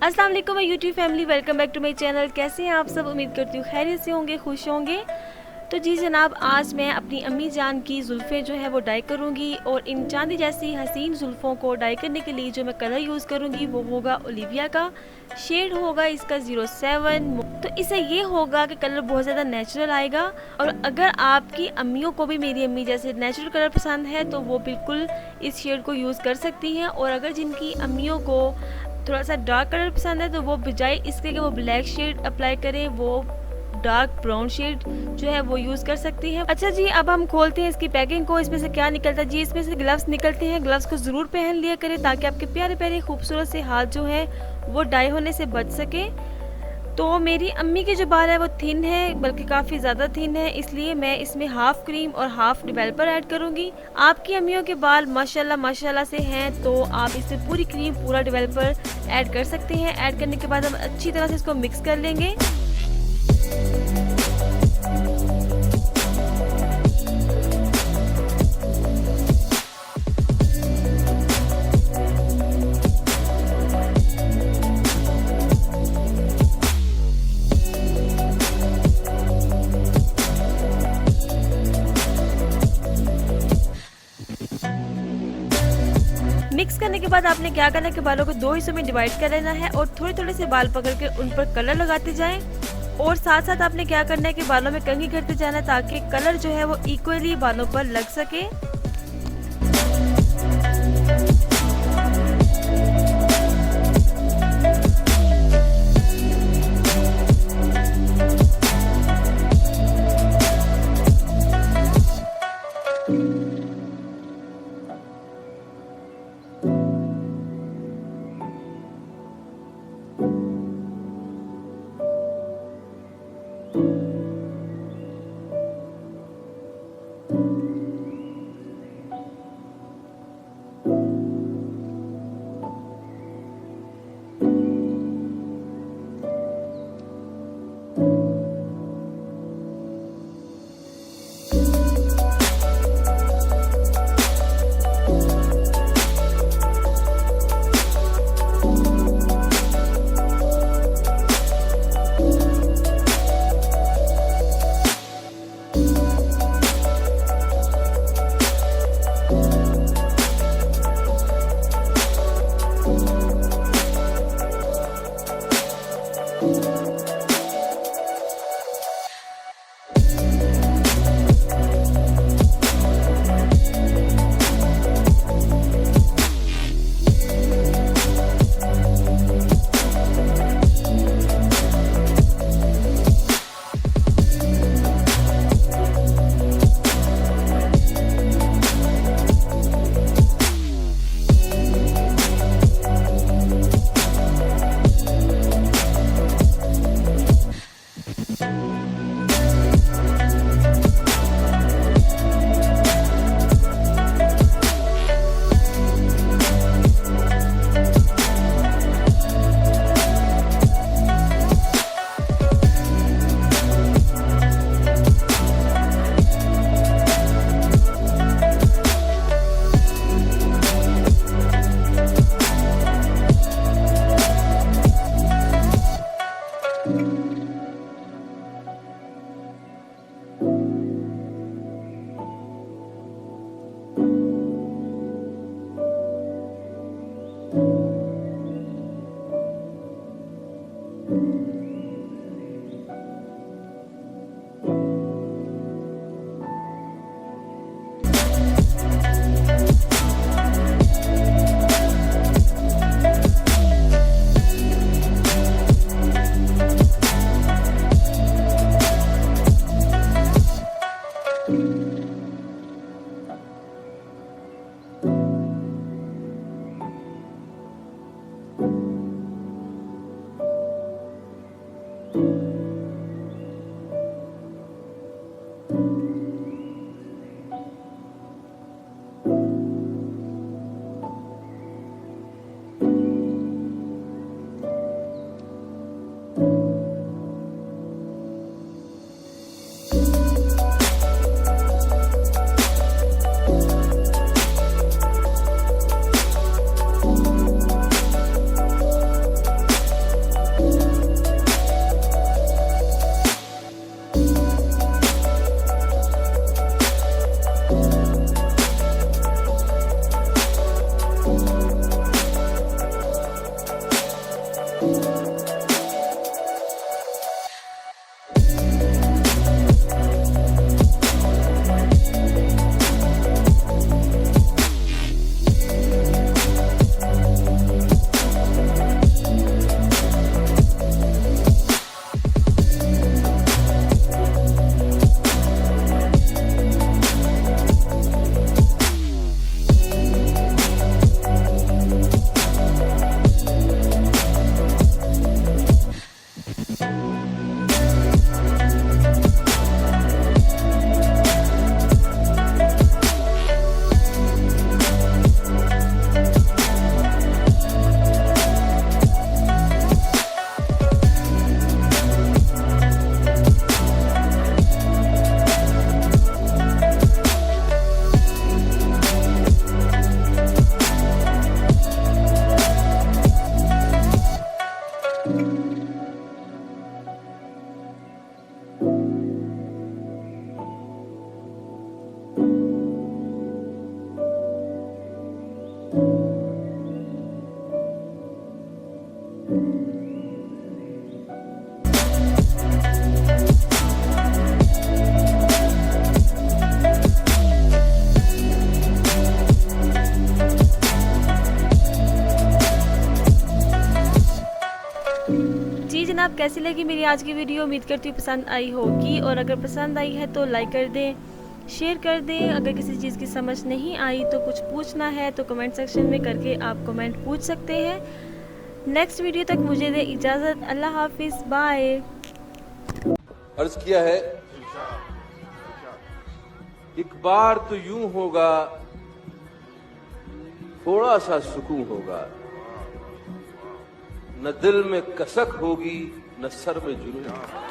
अस्सलाम वालेकुम YouTube family, welcome back to my channel. कैसे हैं आप सब? उम्मीद करती हूँ खैरियत से होंगे, खुश होंगे। तो जी जनाब, आज मैं अपनी अम्मी जान की जुल्फ़ें जो है वो डाई करूँगी और इन चांदी जैसी हसीन जुल्फ़ों को डाई करने के लिए जो मैं कलर यूज़ करूँगी वो होगा ओलिविया का। शेड होगा इसका 07। तो इससे ये होगा कि कलर बहुत ज़्यादा नेचुरल आएगा। और अगर आपकी अम्मियों को भी मेरी अम्मी जैसे नेचुरल कलर पसंद है तो वो बिल्कुल इस शेड को यूज़ कर सकती हैं। और अगर जिनकी अम्मियों को थोड़ा सा डार्क कलर पसंद है तो वो बजाय इसके कि वो ब्लैक शेड अप्लाई करें, वो डार्क ब्राउन शेड जो है वो यूज़ कर सकती हैं। अच्छा जी, अब हम खोलते हैं इसकी पैकिंग को। इसमें से क्या निकलता है जी? इसमें से ग्लव्स निकलते हैं। ग्लव्स को ज़रूर पहन लिया करें ताकि आपके प्यारे प्यारे खूबसूरत से हाथ जो है वो डाई होने से बच सके। तो मेरी अम्मी के जो बाल है वो थिन है, बल्कि काफ़ी ज़्यादा थिन है, इसलिए मैं इसमें हाफ़ क्रीम और हाफ़ डेवलपर ऐड करूँगी। आपकी अम्मियों के बाल माशाल्लाह माशाल्लाह से हैं तो आप इसमें पूरी क्रीम पूरा डेवलपर ऐड कर सकते हैं। ऐड करने के बाद हम अच्छी तरह से इसको मिक्स कर लेंगे। मिक्स करने के बाद आपने क्या करना है कि बालों को दो हिस्सों में डिवाइड कर लेना है और थोड़े थोड़े से बाल पकड़ के उन पर कलर लगाते जाएं। और साथ साथ आपने क्या करना है कि बालों में कंघी करते जाना है ताकि कलर जो है वो इक्वली बालों पर लग सके। जी जनाब, कैसी लगी मेरी आज की वीडियो? उम्मीद करती हूँ पसंद आई होगी, और अगर पसंद आई है तो लाइक कर दें, शेयर कर दें। अगर किसी चीज़ की समझ नहीं आई तो कुछ पूछना है तो कमेंट सेक्शन में करके आप कमेंट पूछ सकते हैं। नेक्स्ट वीडियो तक मुझे दे इजाज़त। अल्लाह हाफिज़, बाय। अर्ज किया है, एक बार तो यूं होगा, थोड़ा सा सुकून होगा, न दिल में कसक होगी, न सर में जुनून।